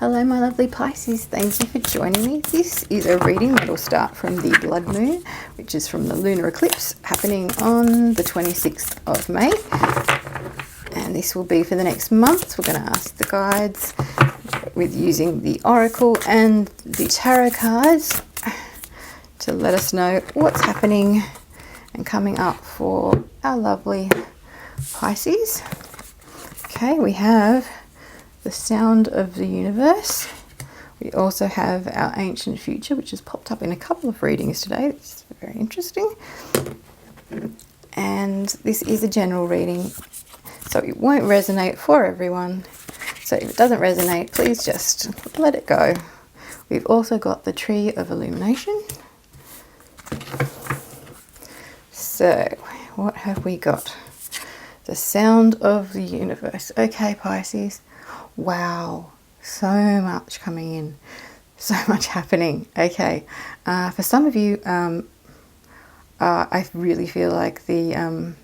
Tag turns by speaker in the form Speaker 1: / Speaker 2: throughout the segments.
Speaker 1: Hello my lovely Pisces, thank you for joining me. This is a reading that will start from the blood moon, which is from the lunar eclipse happening on the 26th of May. And this will be for the next month. We're going to ask the guides with using the oracle and the tarot cards to let us know what's happening and coming up for our lovely Pisces. Okay, we have the sound of the universe. We also have our ancient future, which has popped up in a couple of readings today. It's very interesting. And this is a general reading, so it won't resonate for everyone. So if it doesn't resonate, please just let it go. We've also got the tree of illumination. So what have we got? The sound of the universe. Okay, Pisces. Wow, so much coming in, so much happening. Okay, for some of you, I really feel like some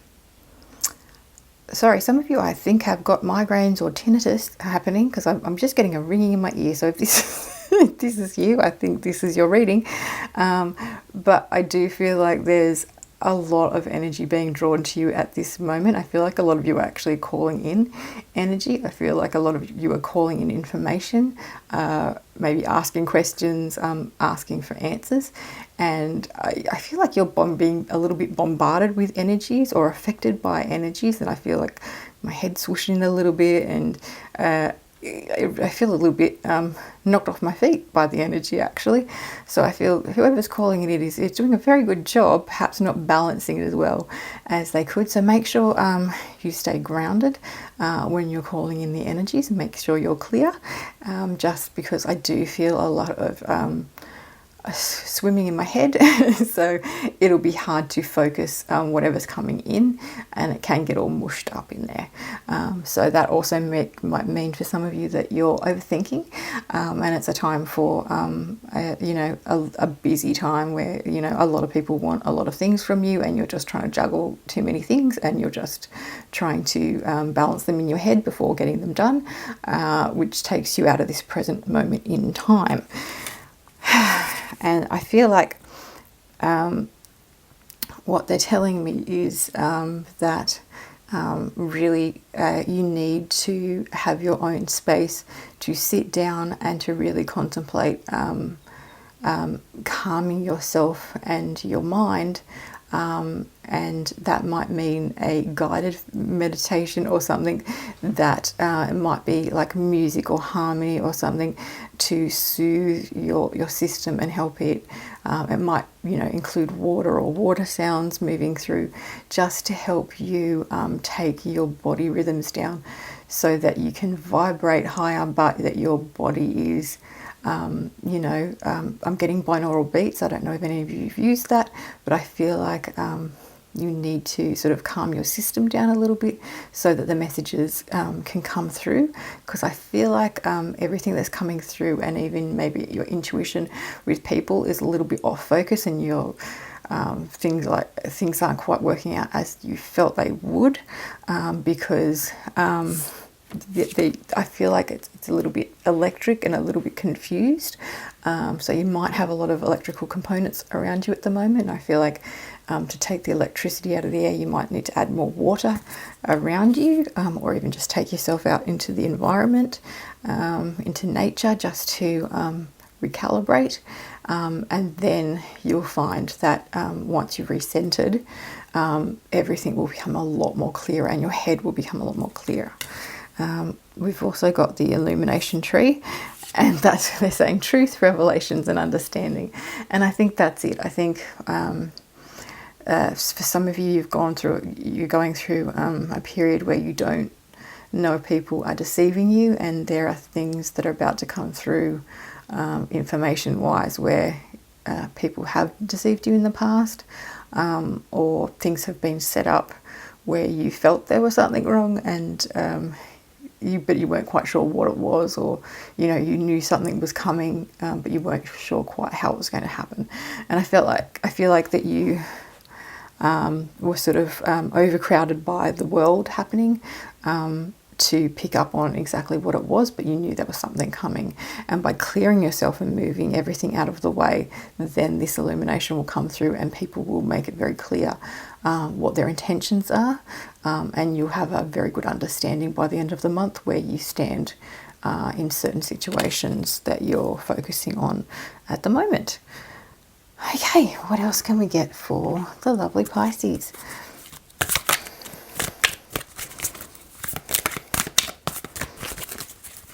Speaker 1: of you I think have got migraines or tinnitus happening, because I'm just getting a ringing in my ear. So if this, if this is you, I think this is your reading. But I do feel like there's a lot of energy being drawn to you at this moment. I feel like a lot of you are actually calling in energy. I feel like a lot of you are calling in information, maybe asking questions, asking for answers. And I feel like you're being a little bit bombarded with energies or affected by energies. And I feel like my head's swooshing a little bit, and I feel a little bit knocked off my feet by the energy, actually. So I feel whoever's calling it is doing a very good job, perhaps not balancing it as well as they could. So make sure you stay grounded when you're calling in the energies, and make sure you're clear, just because I do feel a lot of swimming in my head. So it'll be hard to focus whatever's coming in, and it can get all mushed up in there. So that also might mean for some of you that you're overthinking, and it's a time for a busy time where a lot of people want a lot of things from you, and you're just trying to juggle too many things, and you're just trying to balance them in your head before getting them done, which takes you out of this present moment in time. And I feel like what they're telling me is that really you need to have your own space to sit down and to really contemplate calming yourself and your mind. And that might mean a guided meditation or something that it might be like music or harmony or something to soothe your system and help it. It might include water or water sounds moving through, just to help you take your body rhythms down so that you can vibrate higher, but that your body is I'm getting binaural beats. I don't know if any of you have used that, but I feel like you need to sort of calm your system down a little bit so that the messages can come through, because I feel like everything that's coming through, and even maybe your intuition with people, is a little bit off focus, and your things aren't quite working out as you felt they would, because I feel like it's a little bit electric and a little bit confused. So you might have a lot of electrical components around you at the moment. I feel like to take the electricity out of the air, you might need to add more water around you, or even just take yourself out into the environment, into nature, just to recalibrate. And then you'll find that once you've recentered, everything will become a lot more clear, and your head will become a lot more clear. We've also got the illumination tree, and that's, they're saying truth, revelations, and understanding. And I think that's it. I think for some of you, you're going through a period where you don't know people are deceiving you, and there are things that are about to come through information-wise where people have deceived you in the past, or things have been set up where you felt there was something wrong, and but you weren't quite sure what it was, or you knew something was coming, but you weren't sure quite how it was going to happen. And I feel like that you were sort of overcrowded by the world happening, to pick up on exactly what it was, but you knew there was something coming. And by clearing yourself and moving everything out of the way, then this illumination will come through and people will make it very clear what their intentions are, and you'll have a very good understanding by the end of the month where you stand in certain situations that you're focusing on at the moment. Okay, what else can we get for the lovely Pisces?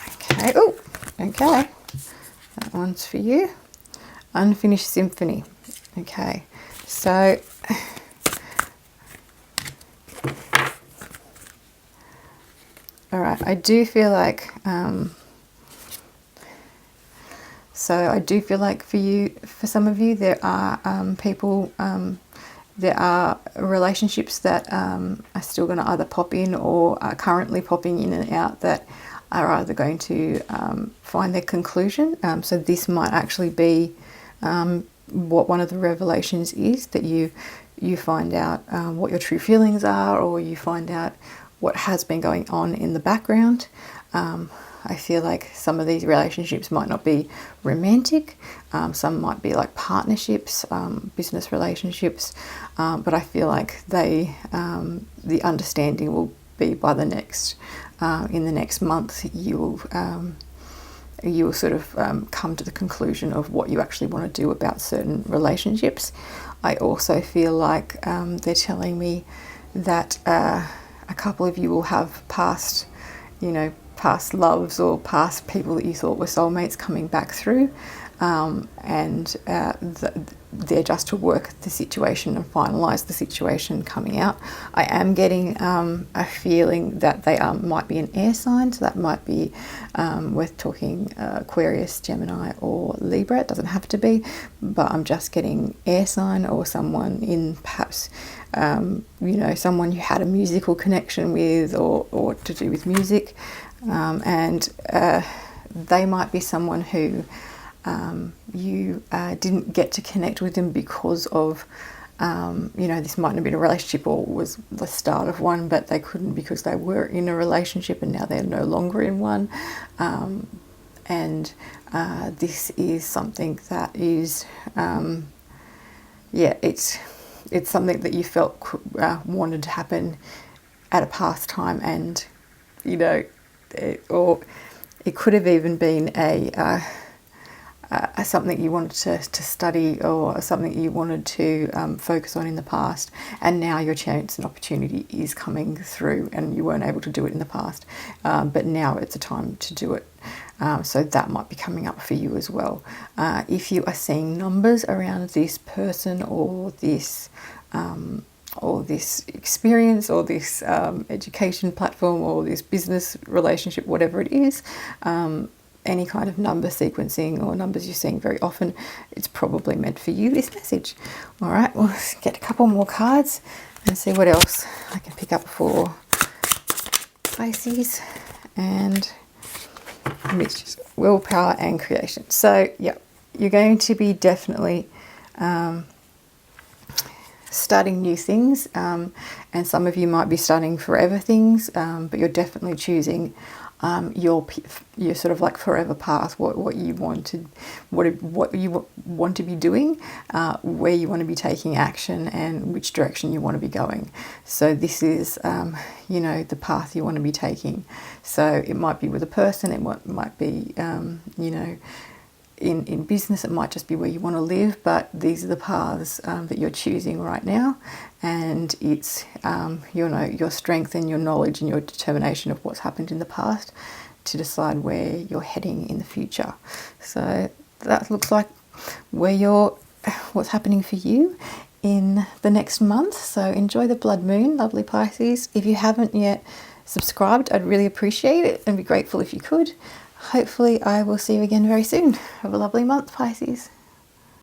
Speaker 1: Okay, oh, okay, that one's for you. Unfinished Symphony. Okay, so all right, I do feel like for you, for some of you, there are people, there are relationships that are still going to either pop in or are currently popping in and out that are either going to find their conclusion. So this might actually be what one of the revelations is, that you find out what your true feelings are, or you find out what has been going on in the background. I feel like some of these relationships might not be romantic, some might be like partnerships, business relationships, but I feel like the understanding will be by the next, in the next month, you will sort of come to the conclusion of what you actually want to do about certain relationships. I also feel like they're telling me that a couple of you will have past loves or past people that you thought were soulmates coming back through, and they're just to work the situation and finalise the situation coming out. I am getting a feeling that they might be an air sign, so that might be worth talking Aquarius, Gemini or Libra. It doesn't have to be, but I'm just getting air sign, or someone in perhaps someone you had a musical connection with, or to do with music, and they might be someone who you didn't get to connect with them because of this might not have been a relationship or was the start of one, but they couldn't because they were in a relationship and now they're no longer in one, and this is something that is it's something that you felt wanted to happen at a past time, and or it could have even been something you wanted to study, or something you wanted to focus on in the past, and now your chance and opportunity is coming through, and you weren't able to do it in the past, but now it's a time to do it. So that might be coming up for you as well. If you are seeing numbers around this person or this experience or this education platform or this business relationship, whatever it is, any kind of number sequencing or numbers you're seeing very often, it's probably meant for you, this message. All right, we'll get a couple more cards and see what else I can pick up for Pisces. And mixtures, willpower and creation. So yeah, you're going to be definitely starting new things, and some of you might be starting forever things, but you're definitely choosing your sort of like forever path, what you want to be doing, where you want to be taking action, and which direction you want to be going. So this is the path you want to be taking. So it might be with a person, it might be in business, it might just be where you want to live, but these are the paths that you're choosing right now, and it's your strength and your knowledge and your determination of what's happened in the past to decide where you're heading in the future. So that looks like what's happening for you in the next month. So enjoy the blood moon, lovely Pisces. If you haven't yet subscribed, I'd really appreciate it and be grateful if you could. Hopefully I will see you again very soon. Have a lovely month, Pisces.